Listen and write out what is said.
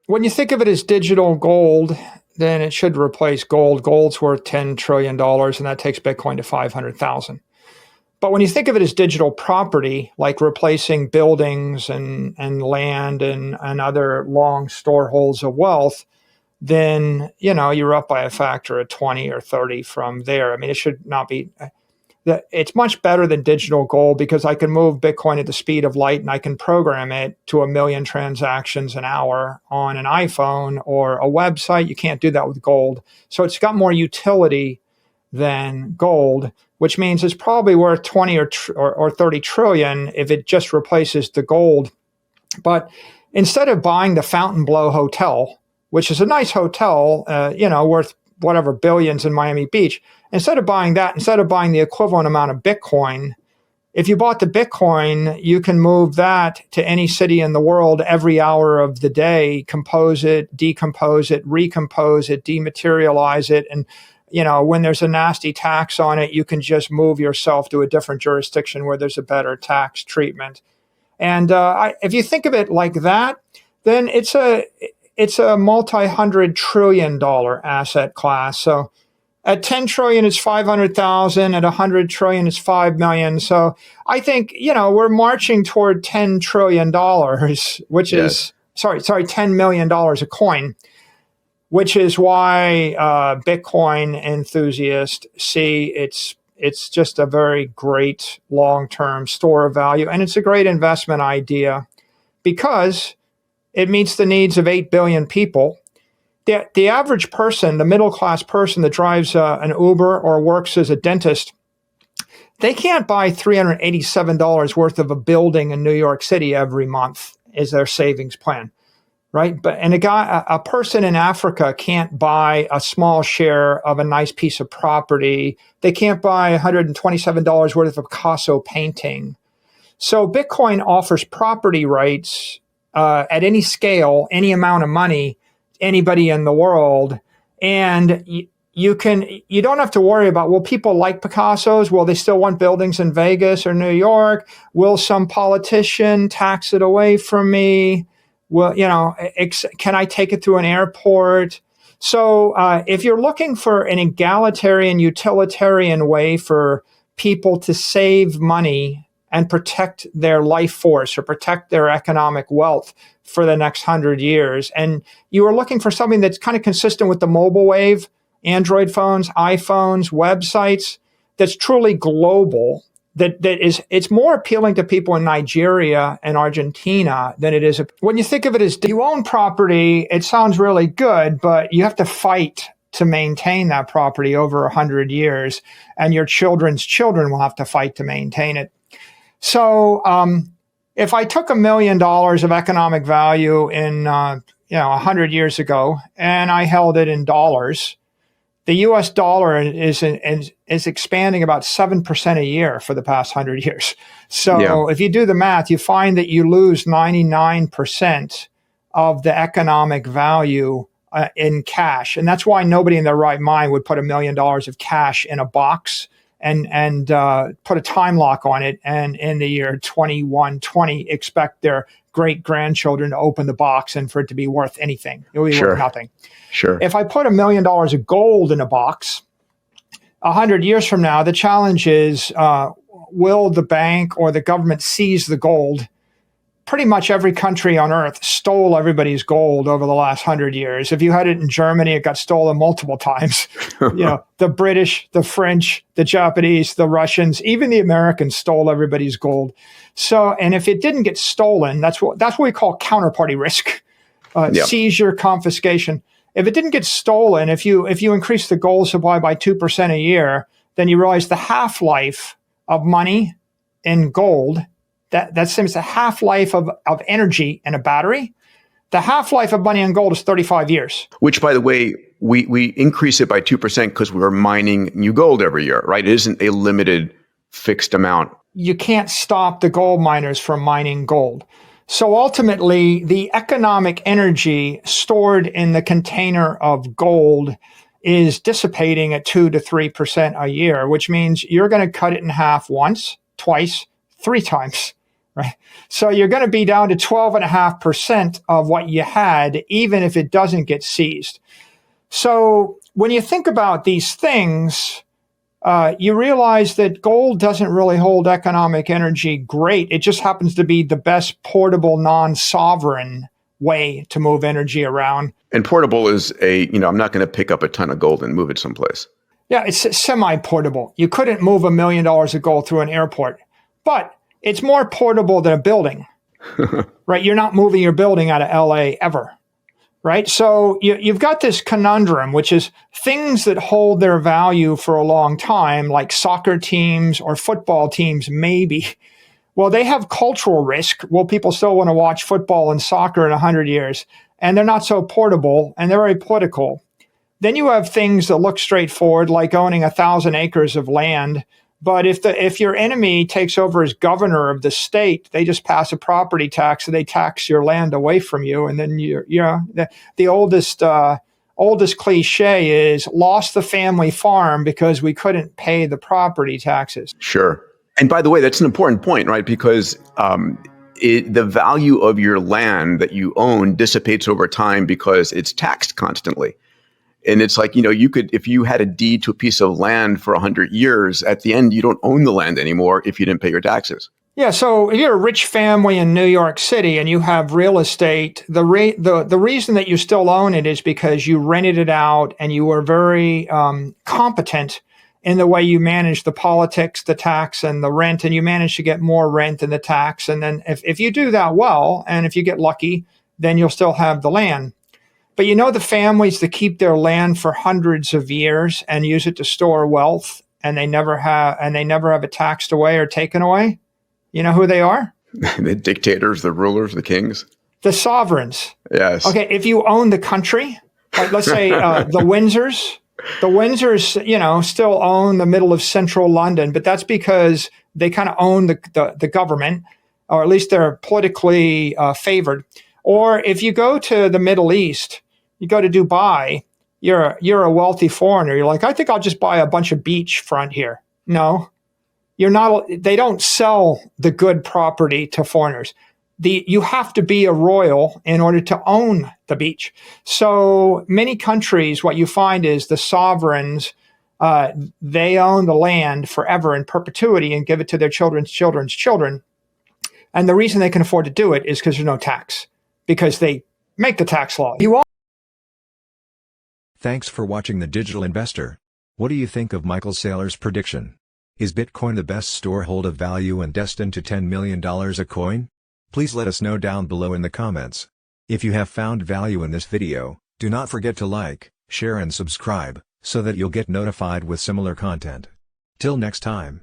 when you think of it as digital gold, then it should replace gold. Gold's worth $10 trillion, and that takes Bitcoin to 500,000. But when you think of it as digital property, like replacing buildings and land and other long storeholds of wealth, then, you're up by a factor of 20 or 30 from there. I mean, it should not be. It's much better than digital gold because I can move Bitcoin at the speed of light and I can program it to 1 million transactions an hour on an iPhone or a website. You can't do that with gold. So it's got more utility than gold, which means it's probably worth 20 or 30 trillion if it just replaces the gold. But instead of buying the Fontainebleau Hotel, which is a nice hotel, worth whatever billions in Miami Beach, instead of buying that, instead of buying the equivalent amount of Bitcoin, if you bought the Bitcoin, you can move that to any city in the world every hour of the day, compose it, decompose it, recompose it, dematerialize it. And, when there's a nasty tax on it, you can just move yourself to a different jurisdiction where there's a better tax treatment. And if you think of it like that, then it's a multi-hundred trillion dollar asset class. So at 10 trillion, it's 500,000. At 100 trillion, it's 5 million. So I think, we're marching toward $10 trillion, which is, $10 million a coin, which is why Bitcoin enthusiasts see it's just a very great long-term store of value. And it's a great investment idea because it meets the needs of 8 billion people. The average person, the middle-class person that drives an Uber or works as a dentist, they can't buy $387 worth of a building in New York City every month as their savings plan, right? A person in Africa can't buy a small share of a nice piece of property. They can't buy $127 worth of a Picasso painting. So Bitcoin offers property rights at any scale, any amount of money, anybody in the world. And you don't have to worry about, will people like Picassos? Will they still want buildings in Vegas or New York? Will some politician tax it away from me? Well, can I take it through an airport? So if you're looking for an egalitarian, utilitarian way for people to save money and protect their life force or protect their economic wealth for the next 100 years, and you are looking for something that's kind of consistent with the mobile wave, Android phones, iPhones, websites, that's truly global, it's more appealing to people in Nigeria and Argentina than it is. When you think of it as you own property, it sounds really good, but you have to fight to maintain that property over 100 years, and your children's children will have to fight to maintain it. So if I took $1 million of economic value in 100 years ago and I held it in dollars, the U.S. dollar is expanding about 7% a year for the past 100 years. So if you do the math, you find that you lose 99% of the economic value in cash. And that's why nobody in their right mind would put $1 million of cash in a box and put a time lock on it, and in the year 2120 expect their great-grandchildren to open the box and for it to be worth anything. It will be worth nothing. Sure. If I put $1 million of gold in a box, 100 years from now, the challenge is, will the bank or the government seize the gold? Pretty much every country on earth stole everybody's gold over the last 100 years. If you had it in Germany, it got stolen multiple times. The British, the French, the Japanese, the Russians, even the Americans stole everybody's gold. So, and if it didn't get stolen, that's what we call counterparty risk, seizure, confiscation. If it didn't get stolen, if you increase the gold supply by 2% a year, then you realize the half-life of money in gold, that seems the half-life of energy in a battery. The half-life of money in gold is 35 years. Which, by the way, we increase it by 2% because we're mining new gold every year, right? It isn't a limited fixed amount. You can't stop the gold miners from mining gold. So ultimately, the economic energy stored in the container of gold is dissipating at 2 to 3% a year, which means you're going to cut it in half once, twice, 3 times. right? So you're going to be down to 12.5% of what you had, even if it doesn't get seized. So when you think about these things, you realize that gold doesn't really hold economic energy great. It just happens to be the best portable, non-sovereign way to move energy around. And portable is I'm not going to pick up a ton of gold and move it someplace. Yeah, it's semi-portable. You couldn't move $1 million of gold through an airport, but it's more portable than a building, right? You're not moving your building out of LA ever, right? So you've got this conundrum, which is things that hold their value for a long time, like soccer teams or football teams, maybe. Well, they have cultural risk. Will people still want to watch football and soccer in 100 years? And they're not so portable, and they're very political. Then you have things that look straightforward, like owning 1,000 acres of land. But if your enemy takes over as governor of the state, they just pass a property tax and they tax your land away from you. And then the oldest cliche is lost the family farm because we couldn't pay the property taxes. Sure. And by the way, that's an important point, right? Because the value of your land that you own dissipates over time because it's taxed constantly. And it's like, if you had a deed to a piece of land for 100 years, at the end, you don't own the land anymore if you didn't pay your taxes. Yeah, so if you're a rich family in New York City and you have real estate, the reason that you still own it is because you rented it out and you were very competent in the way you manage the politics, the tax, and the rent, and you manage to get more rent than the tax. And then if you do that well, and if you get lucky, then you'll still have the land. But the families that keep their land for hundreds of years and use it to store wealth, and they never have it taxed away or taken away. You know who they are? The dictators, the rulers, the kings, the sovereigns. Yes. Okay, if you own the country, like let's say the Windsors. The Windsors, still own the middle of central London, but that's because they kind of own the government, or at least they're politically favored. Or if you go to the Middle East, you go to Dubai, you're a wealthy foreigner. You're like, I think I'll just buy a bunch of beachfront here. No, you're not. They don't sell the good property to foreigners. You have to be a royal in order to own the beach. So many countries, what you find is the sovereigns, they own the land forever in perpetuity and give it to their children's children's children. And the reason they can afford to do it is because there's no tax, because they make the tax law. Thanks for watching The Digital Investor. What do you think of Michael Saylor's prediction? Is Bitcoin the best storehold of value and destined to $10 million a coin? Please let us know down below in the comments. If you have found value in this video, do not forget to like, share and subscribe, so that you'll get notified with similar content. Till next time.